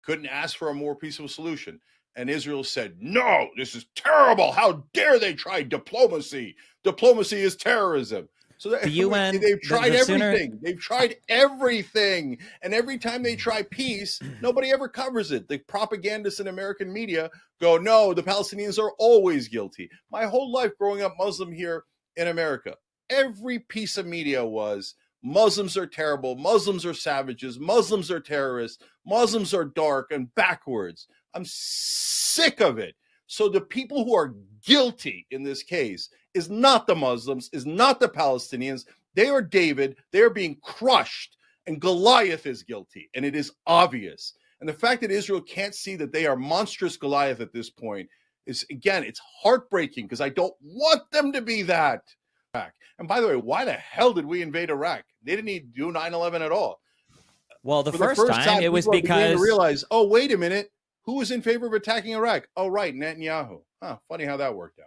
couldn't ask for a more peaceful solution. And Israel said, no, this is terrible. How dare they try diplomacy? Diplomacy is terrorism. So the UN, they've tried everything. They've tried everything. And every time they try peace, nobody ever covers it. The propagandists in American media go, no, the Palestinians are always guilty. My whole life growing up Muslim here in America, every piece of media was Muslims are terrible. Muslims are savages. Muslims are terrorists. Muslims are dark and backwards. I'm sick of it. So the people who are guilty in this case is not the Muslims, is not the Palestinians. They are David. They are being crushed. And Goliath is guilty. And it is obvious. And the fact that Israel can't see that they are monstrous Goliath at this point is, again, it's heartbreaking because I don't want them to be that. And by the way, why the hell did we invade Iraq? They didn't need to do 9/11 at all. Well, the first time it was because to realize, oh, wait a minute, who was in favor of attacking Iraq? Oh, right, Netanyahu. Huh, funny how that worked out.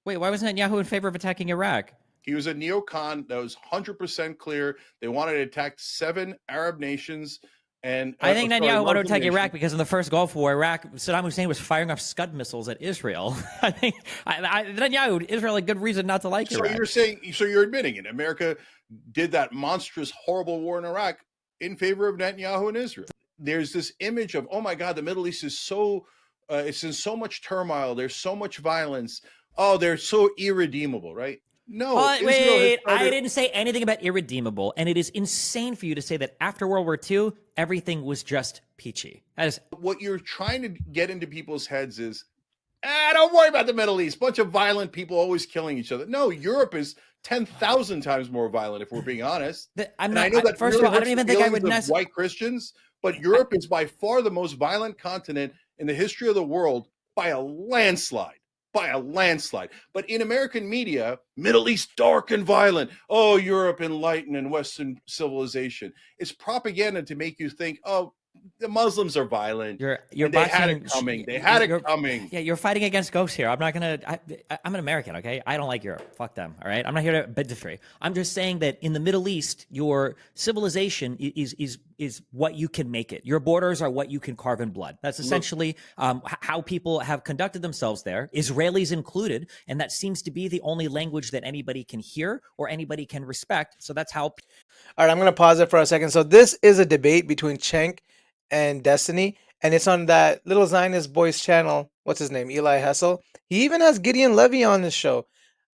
Wait, why was Netanyahu in favor of attacking Iraq? He was a neocon that was 100% clear. They wanted to attack 7 Arab nations. And I think Netanyahu wanted to attack Iraq because in the first Gulf War, Saddam Hussein was firing off Scud missiles at Israel. I think Netanyahu, Israel, had good reason not to like Iraq. So you're admitting it. America did that monstrous, horrible war in Iraq in favor of Netanyahu and Israel. There's this image of, oh my God, the Middle East is so, it's in so much turmoil. There's so much violence. Oh, they're so irredeemable, right? No, wait, I didn't say anything about irredeemable, and it is insane for you to say that after World War II, everything was just peachy. That is what you're trying to get into people's heads is, don't worry about the Middle East. Bunch of violent people always killing each other. No, Europe is 10,000 times more violent, if we're being honest. I know that first of all, I don't even think I would white Christians, but Europe is by far the most violent continent in the history of the world by a landslide. But in American media, Middle East dark and violent. Oh, Europe enlightened and Western civilization. It's propaganda to make you think, oh, the Muslims are violent. They had it coming. Yeah, you're fighting against ghosts here. I'm not gonna. I'm an American, okay? I don't like Europe. Fuck them. All right. I'm not here to bid free. I'm just saying that in the Middle East, your civilization is what you can make it. Your borders are what you can carve in blood. That's essentially how people have conducted themselves there, Israelis included, and that seems to be the only language that anybody can hear or anybody can respect. So that's how. All right, I'm going to pause it for a second. So this is a debate between Cenk and Destiny, and it's on that little Zionist boys channel. What's his name? Eli Hessel. He even has Gideon Levy on this show.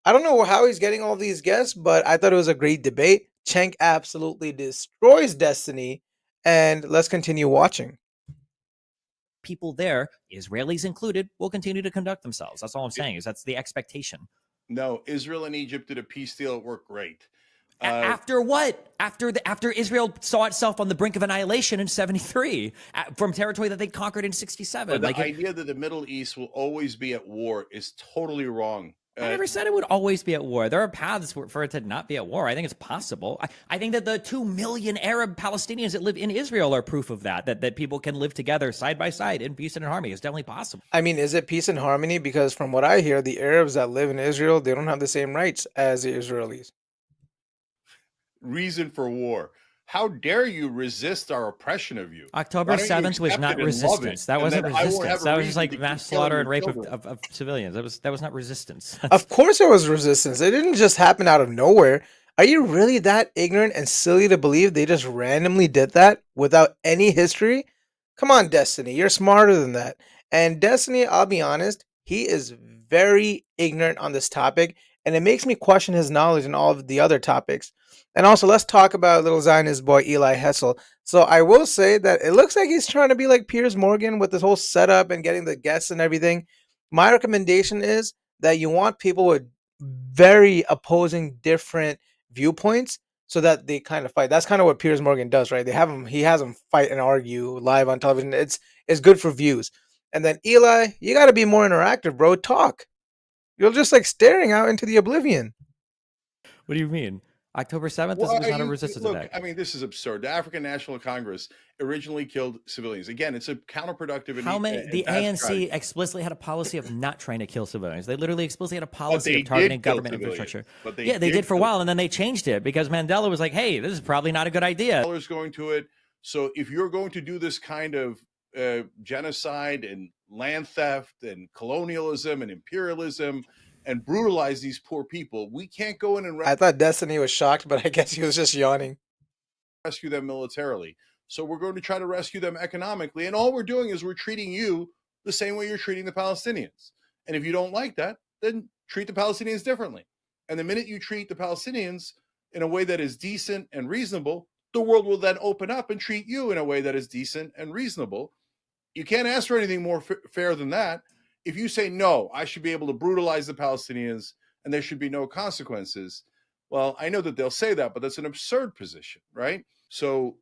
I don't know how he's getting all these guests, but I thought it was a great debate. Cenk absolutely destroys Destiny, and let's continue watching. People there, Israelis included, will continue to conduct themselves. That's all I'm saying. That's the expectation. No, Israel and Egypt did a peace deal. It worked great. After what? After Israel saw itself on the brink of annihilation in 73 from territory that they conquered in 67. But the idea that the Middle East will always be at war is totally wrong. I never said it would always be at war. There are paths for it to not be at war. I think it's possible. I think that the 2 million Arab Palestinians that live in Israel are proof of that people can live together side by side in peace and in harmony. It's definitely possible. I mean, is it peace and harmony? Because from what I hear, the Arabs that live in Israel, they don't have the same rights as the Israelis. Reason for war. How dare you resist our oppression of you? October 7th was not resistance. That wasn't resistance. That was just like mass slaughter and rape of civilians. That was not resistance. Of course it was resistance. It didn't just happen out of nowhere. Are you really that ignorant and silly to believe they just randomly did that without any history? Come on, Destiny. You're smarter than that. And Destiny, I'll be honest, he is very ignorant on this topic, and it makes me question his knowledge in all of the other topics. And also, let's talk about little Zionist boy Eli Hessel. So I will say that it looks like he's trying to be like Piers Morgan with this whole setup and getting the guests and everything. My recommendation is that you want people with very opposing different viewpoints so that they kind of fight. That's kind of what Piers Morgan does, right? He has them fight and argue live on television. It's good for views. And then Eli, you got to be more interactive, bro. Talk. You're just like staring out into the oblivion. What do you mean? October 7th was not a resistance attack. I mean, this is absurd. The African National Congress originally killed civilians. Again, it's a counterproductive. The ANC explicitly had a policy of not trying to kill civilians. They literally explicitly had a policy of targeting government infrastructure. They did for a while, and then they changed it because Mandela was like, hey, this is probably not a good idea. Going to it. So if you're going to do this kind of genocide and land theft and colonialism and imperialism and brutalize these poor people. We can't go in and I thought Destiny was shocked, but I guess he was just yawning. rescue them militarily. So we're going to try to rescue them economically. And all we're doing is we're treating you the same way you're treating the Palestinians. And if you don't like that, then treat the Palestinians differently. And the minute you treat the Palestinians in a way that is decent and reasonable, the world will then open up and treat you in a way that is decent and reasonable. You can't ask for anything more fair than that. If you say, no, I should be able to brutalize the Palestinians and there should be no consequences, well, I know that they'll say that, but that's an absurd position, right? So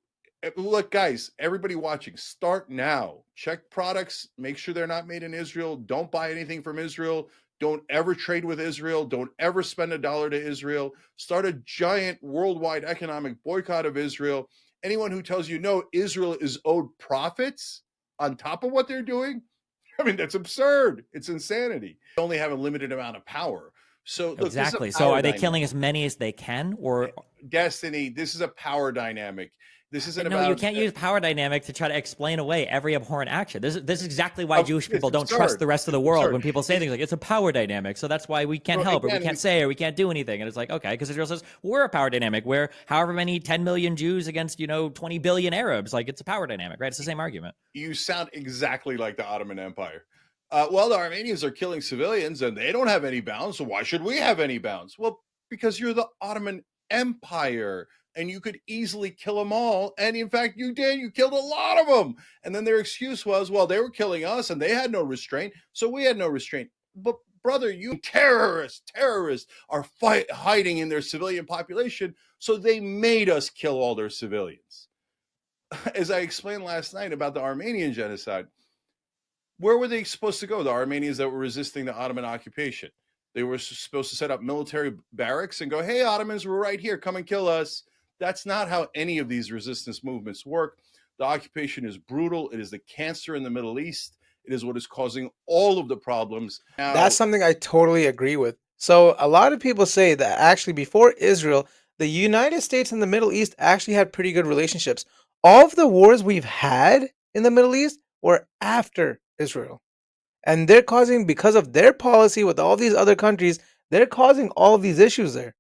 look, guys, everybody watching, start now. Check products, make sure they're not made in Israel. Don't buy anything from Israel. Don't ever trade with Israel. Don't ever spend $1 to Israel. Start a giant worldwide economic boycott of Israel. Anyone who tells you, no, Israel is owed profits on top of what they're doing, I mean, that's absurd. It's insanity. They only have a limited amount of power. So look, exactly. So are they killing as many as they can, or Destiny? This is a power dynamic. This isn't about. No, you can't use power dynamic to try to explain away every abhorrent action. This is exactly why Jewish people don't trust the rest of the world when people say things like it's a power dynamic. So that's why we can't help, or we can't say, or we can't do anything. And it's like, okay, because Israel says we're a power dynamic. We're however many 10 million Jews against 20 billion Arabs. Like it's a power dynamic, right? It's the same argument. You sound exactly like the Ottoman Empire. Well, the Armenians are killing civilians and they don't have any bounds. So why should we have any bounds? Well, because you're the Ottoman Empire and you could easily kill them all. And in fact, you did. You killed a lot of them. And then their excuse was, well, they were killing us and they had no restraint. So we had no restraint. But brother, you terrorists are hiding in their civilian population. So they made us kill all their civilians. As I explained last night about the Armenian genocide, where were they supposed to go? The Armenians that were resisting the Ottoman occupation. They were supposed to set up military barracks and go, hey, Ottomans, we're right here. Come and kill us. That's not how any of these resistance movements work. The occupation is brutal. It is the cancer in the Middle East. It is what is causing all of the problems. Now, that's something I totally agree with. So a lot of people say that actually before Israel, the United States and the Middle East actually had pretty good relationships. All of the wars we've had in the Middle East were after Israel. And they're causing, because of their policy with all these other countries, they're causing all of these issues there.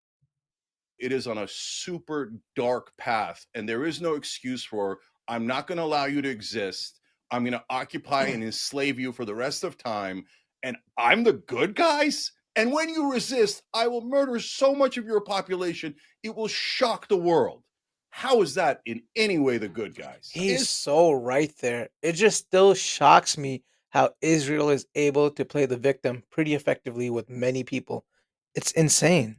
It is on a super dark path, and there is no excuse for, I'm not going to allow you to exist. I'm going to occupy and enslave you for the rest of time, and I'm the good guys? And when you resist, I will murder so much of your population, it will shock the world. How is that in any way the good guys? He's so right there. It just still shocks me how Israel is able to play the victim pretty effectively with many people. It's insane.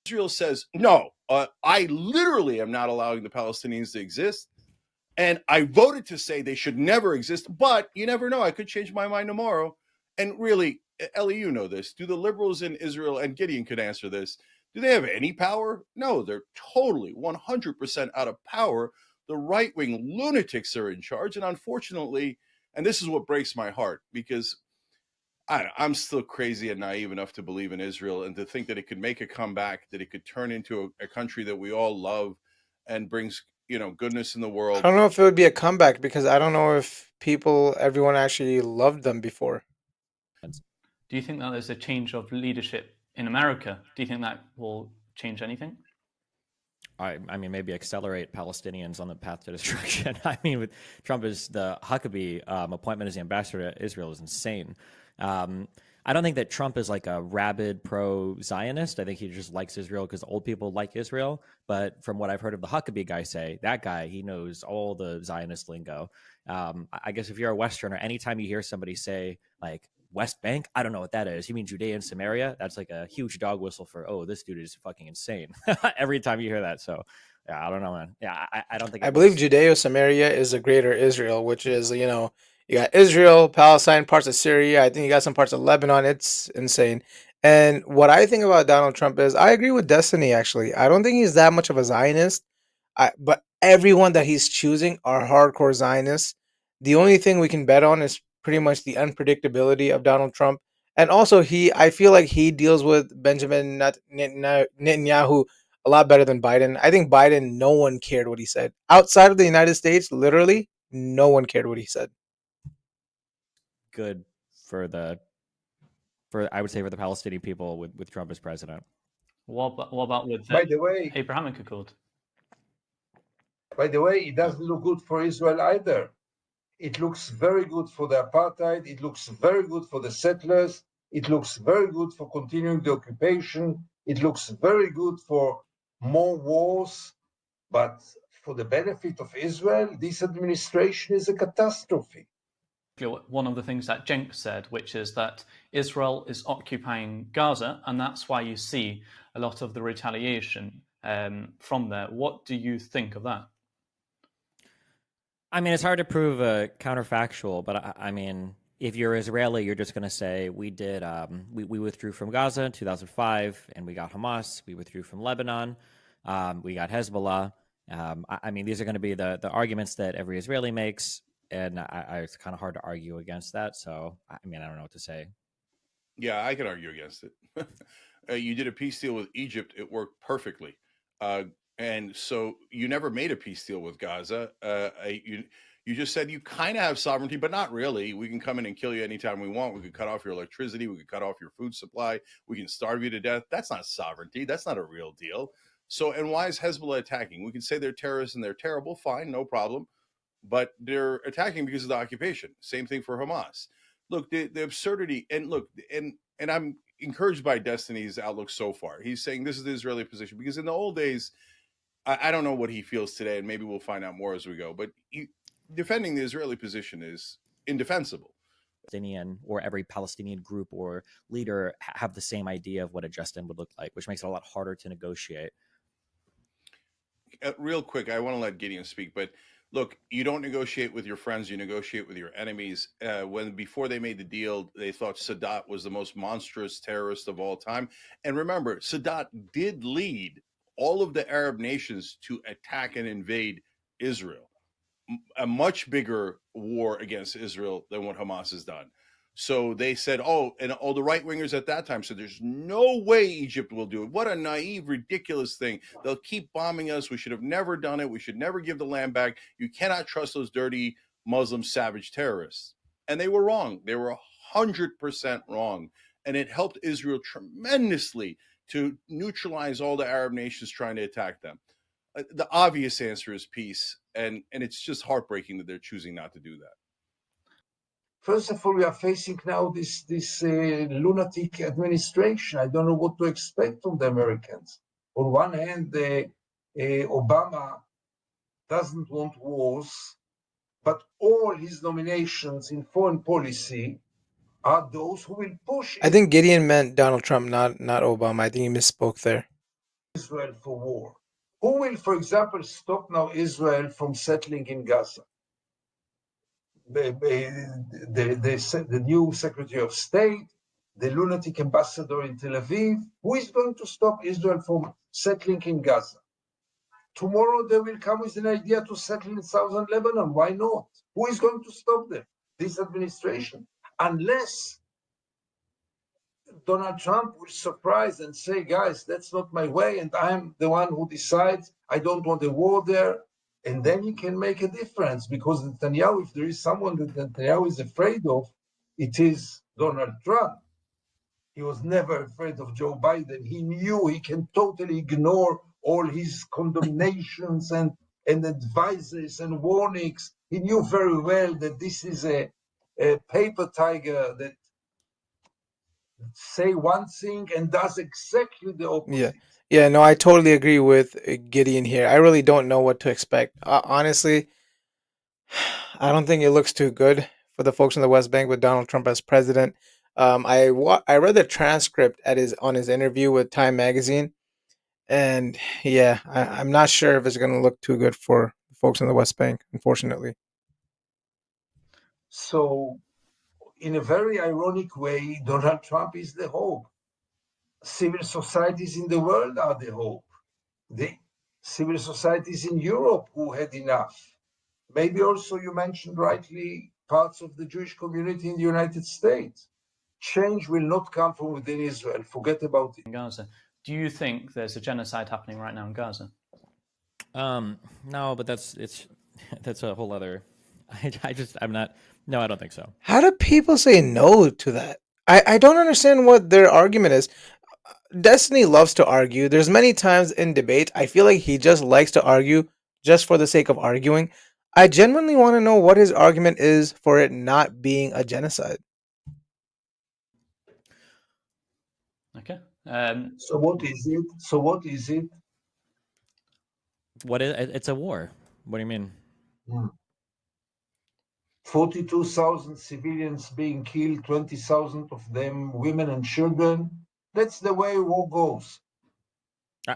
Israel says, no, I literally am not allowing the Palestinians to exist. And I voted to say they should never exist, but you never know. I could change my mind tomorrow. And really, Ellie, you know this. Do the liberals in Israel, and Gideon could answer this, do they have any power? No, they're totally 100% out of power. The right-wing lunatics are in charge. And unfortunately, and this is what breaks my heart, because I'm still crazy and naive enough to believe in Israel and to think that it could make a comeback, that it could turn into a country that we all love and brings, goodness in the world. I don't know if it would be a comeback because I don't know if everyone actually loved them before. Do you think that there's a change of leadership in America? Do you think that will change anything? I mean, maybe accelerate Palestinians on the path to destruction. I mean, with Trump is the Huckabee appointment as the ambassador to Israel is insane. I don't think that Trump is like a rabid pro-Zionist. I think he just likes Israel because old people like Israel. But from what I've heard of the Huckabee guy say, that guy, he knows all the Zionist lingo. I guess if you're a Westerner, anytime you hear somebody say like West Bank, I don't know what that is. You mean Judea and Samaria? That's like a huge dog whistle for, oh, this dude is fucking insane. Every time you hear that. So yeah, I don't know, man. Yeah, I don't think. I believe Judeo-Samaria is a greater Israel, which is, you got Israel, Palestine, parts of Syria. I think you got some parts of Lebanon. It's insane. And what I think about Donald Trump is I agree with Destiny, actually. I don't think he's that much of a Zionist. But everyone that he's choosing are hardcore Zionists. The only thing we can bet on is pretty much the unpredictability of Donald Trump. And also, I feel like he deals with Benjamin Netanyahu a lot better than Biden. I think Biden, no one cared what he said. Outside of the United States, literally, no one cared what he said. good for I would say for the Palestinian people with Trump as president. What about with By the the way, Abrahamic Accord? it doesn't look good for Israel either. It looks very good for the apartheid. It looks very good for the settlers. It looks very good for continuing the occupation. It looks very good for more wars. But for the benefit of Israel, this administration is a catastrophe. One of the things that Cenk said, which is that Israel is occupying Gaza, and that's why you see a lot of the retaliation from there. What do you think of that? I mean, it's hard to prove counterfactual, but I mean, if you're Israeli, you're just going to say we did. We withdrew from Gaza in 2005, and we got Hamas. We withdrew from Lebanon. We got Hezbollah. I mean, these are going to be the arguments that every Israeli makes, and it's kind of hard to argue against that. So, I mean, I don't know what to say. Yeah, I can argue against it. You did a peace deal with Egypt; it worked perfectly. And so you never made a peace deal with Gaza. You just said you kind of have sovereignty, but not really. We can come in and kill you anytime we want. We could cut off your electricity. We could cut off your food supply. We can starve you to death. That's not sovereignty. That's not a real deal. So, and why is Hezbollah attacking? We can say they're terrorists and they're terrible. Fine, no problem. But they're attacking because of the occupation. Same thing for Hamas. Look, the absurdity, and look, and I'm encouraged by Destiny's outlook so far. He's saying this is the Israeli position because in the old days, I don't know what he feels today, and maybe we'll find out more as we go. But defending the Israeli position is indefensible. Palestinian or every Palestinian group or leader have the same idea of what a just end would look like, which makes it a lot harder to negotiate. Real quick, I want to let Gideon speak, but look, you don't negotiate with your friends, you negotiate with your enemies. Before they made the deal, they thought Sadat was the most monstrous terrorist of all time. And remember, Sadat did lead all of the Arab nations to attack and invade Israel. A much bigger war against Israel than what Hamas has done. So they said, and all the right wingers at that time said, there's no way Egypt will do it. What a naive, ridiculous thing. They'll keep bombing us. We should have never done it. We should never give the land back. You cannot trust those dirty Muslim savage terrorists. And they were wrong. They were 100% wrong. And it helped Israel tremendously to neutralize all the Arab nations trying to attack them. The obvious answer is peace. And it's just heartbreaking that they're choosing not to do that. First of all, we are facing now this lunatic administration. I don't know what to expect from the Americans. On one hand, Obama doesn't want wars, but all his nominations in foreign policy are those who will push I think Gideon meant Donald Trump, not Obama. I think he misspoke there. Israel for war. Who will, for example, stop now Israel from settling in Gaza? The new Secretary of State, the lunatic ambassador in Tel Aviv. Who is going to stop Israel from settling in Gaza? Tomorrow they will come with an idea to settle in southern Lebanon. Why not? Who is going to stop them? This administration. Unless Donald Trump will surprise and say, guys, that's not my way, and I'm the one who decides I don't want a war there. And then he can make a difference, because Netanyahu, if there is someone that Netanyahu is afraid of, it is Donald Trump. He was never afraid of Joe Biden. He knew he can totally ignore all his condemnations and advices and warnings. He knew very well that this is a paper tiger that say one thing and does exactly the opposite. Yeah, no, I totally agree with Gideon here. I really don't know what to expect. Honestly, I don't think it looks too good for the folks in the West Bank with Donald Trump as president. I read the transcript on his interview with Time Magazine, and yeah, I'm not sure if it's going to look too good for folks in the West Bank, unfortunately. So, in a very ironic way, Donald Trump is the hope. Civil societies in the world are the hope. The civil societies in Europe who had enough. Maybe also, you mentioned rightly, parts of the Jewish community in the United States. Change will not come from within Israel. Forget about it. In Gaza. Do you think there's a genocide happening right now in Gaza? No, but that's a whole other. I'm not No, I don't think so. How do people say no to that? I don't understand what their argument is. Destiny loves to argue. There's many times in debate, I feel like he just likes to argue just for the sake of arguing. I genuinely want to know what his argument is for it not being a genocide. Okay. So what is it? So what is it? What is it's a war? What do you mean? 42,000 civilians being killed, 20,000 of them women and children. That's the way war goes.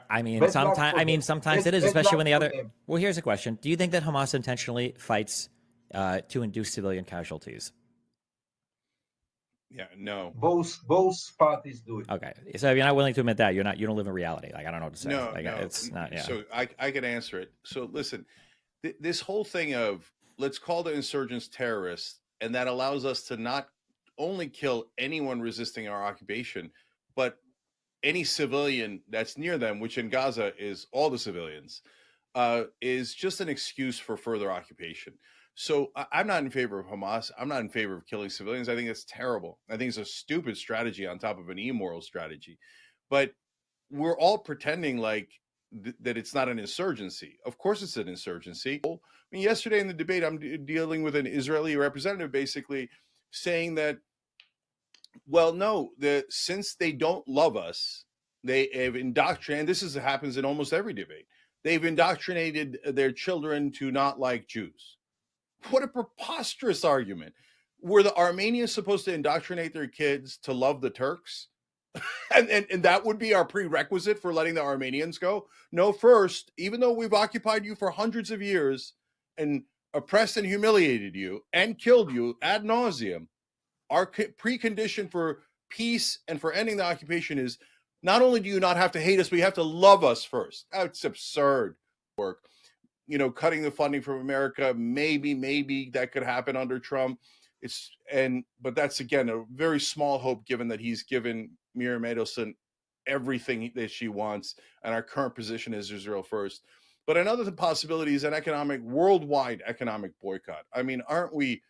I mean, Bad luck sometimes for them. sometimes it is, Bad especially luck when the for other. them. Well, here's a question: do you think that Hamas intentionally fights to induce civilian casualties? Yeah, no. Both parties do it. Okay, so if you're not willing to admit that, you don't live in reality. Like, I don't know what to say. No, like, no. it's not. Yeah. So I can answer it. So listen, this whole thing of let's call the insurgents terrorists, and that allows us to not only kill anyone resisting our occupation, but any civilian that's near them, which in Gaza is all the civilians, is just an excuse for further occupation. So I'm not in favor of Hamas. I'm not in favor of killing civilians. I think it's terrible. I think it's a stupid strategy on top of an immoral strategy. But we're all pretending like that it's not an insurgency. Of course, it's an insurgency. I mean, yesterday in the debate, I'm dealing with an Israeli representative basically saying that, well, no, since they don't love us, they have indoctrinated. This happens in almost every debate. They've indoctrinated their children to not like Jews. What a preposterous argument. Were the Armenians supposed to indoctrinate their kids to love the Turks? And that would be our prerequisite for letting the Armenians go? No, first, even though we've occupied you for hundreds of years and oppressed and humiliated you and killed you ad nauseum, our precondition for peace and for ending the occupation is not only do you not have to hate us, but you have to love us first. That's absurd work. Cutting the funding from America, maybe that could happen under Trump. But that's again a very small hope, given that he's given Miriam Adelson everything that she wants, and our current position is Israel first. But another possibility is an worldwide economic boycott. I mean, aren't we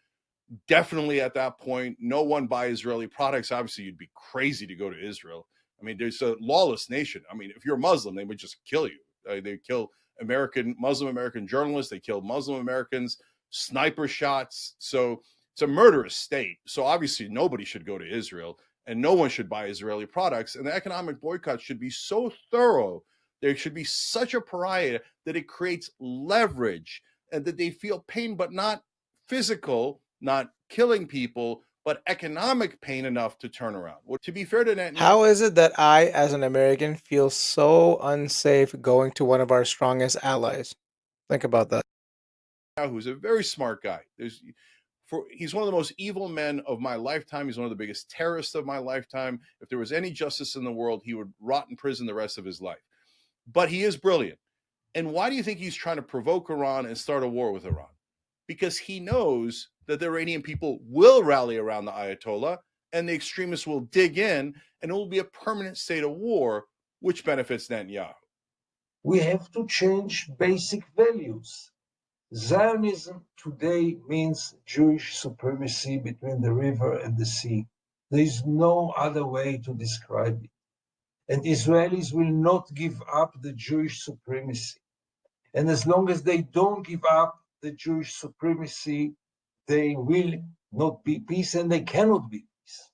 definitely at that point? No one buy Israeli products. Obviously, you'd be crazy to go to Israel. I mean, there's a lawless nation. I mean, if you're Muslim, they would just kill you. They kill Muslim American journalists. They kill Muslim Americans, sniper shots. So it's a murderous state. So obviously nobody should go to Israel, and no one should buy Israeli products. And the economic boycott should be so thorough. There should be such a pariah that it creates leverage and that they feel pain, but not physical, not killing people, but economic pain enough to turn around. Well, to be fair to Netanyahu, How is it that I, as an American, feel so unsafe going to one of our strongest allies? Think about that. who's a very smart guy. He's one of the most evil men of my lifetime. He's one of the biggest terrorists of my lifetime. If there was any justice in the world, he would rot in prison the rest of his life. But he is brilliant. And why do you think he's trying to provoke Iran and start a war with Iran? Because he knows that the Iranian people will rally around the Ayatollah and the extremists will dig in, and it will be a permanent state of war, which benefits Netanyahu. We have to change basic values. Zionism today means Jewish supremacy between the river and the sea. There is no other way to describe it. And Israelis will not give up the Jewish supremacy. And as long as they don't give up the Jewish supremacy, they will not be peace, and they cannot be peace.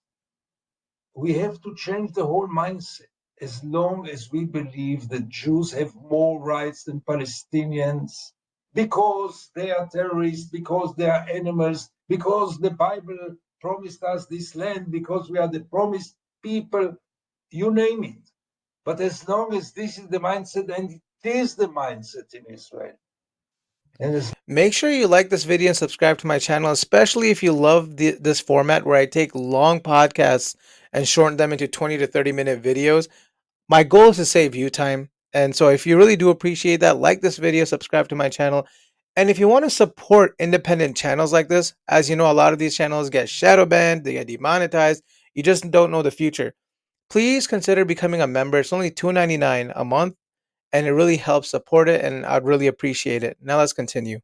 We have to change the whole mindset. As long as we believe that Jews have more rights than Palestinians, because they are terrorists, because they are animals, because the Bible promised us this land, because we are the promised people, you name it. But as long as this is the mindset, and it is the mindset in Israel, and Make sure you like this video and subscribe to my channel, especially if you love this format where I take long podcasts and shorten them into 20 to 30-minute videos. My goal is to save you time. And so if you really do appreciate that, like this video, subscribe to my channel. And if you want to support independent channels like this, as you know, a lot of these channels get shadow banned, they get demonetized. You just don't know the future. Please consider becoming a member. It's only $2.99 a month, and it really helps support it, and I'd really appreciate it. Now let's continue.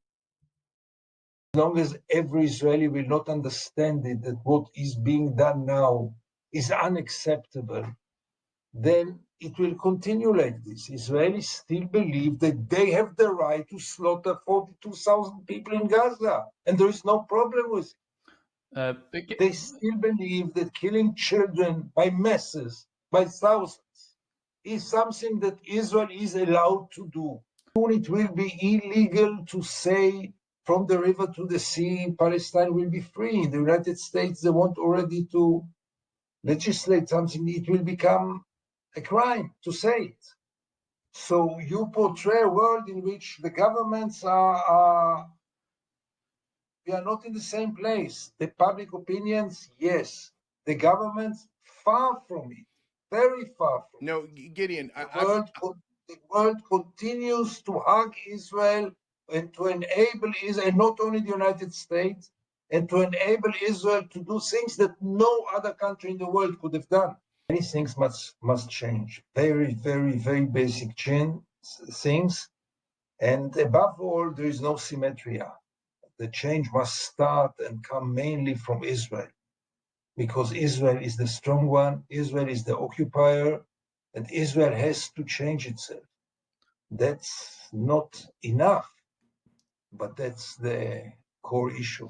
As long as every Israeli will not understand it, that what is being done now is unacceptable, then it will continue like this. Israelis still believe that they have the right to slaughter 42,000 people in Gaza, and there is no problem with it. They still believe that killing children by masses, by thousands, is something that Israel is allowed to do. Soon it will be illegal to say from the river to the sea, Palestine will be free. In the United States, they want already to legislate something. It will become a crime to say it. So you portray a world in which the governments we are not in the same place. The public opinions, yes. The governments, far from it, very far from No, Gideon, the world continues to hug Israel and to enable Israel, not only the United States, and to enable Israel to do things that no other country in the world could have done. Many things must change. Very, very, very basic things. And above all, there is no symmetry. The change must start and come mainly from Israel, because Israel is the strong one, Israel is the occupier, and Israel has to change itself. That's not enough, but that's the core issue.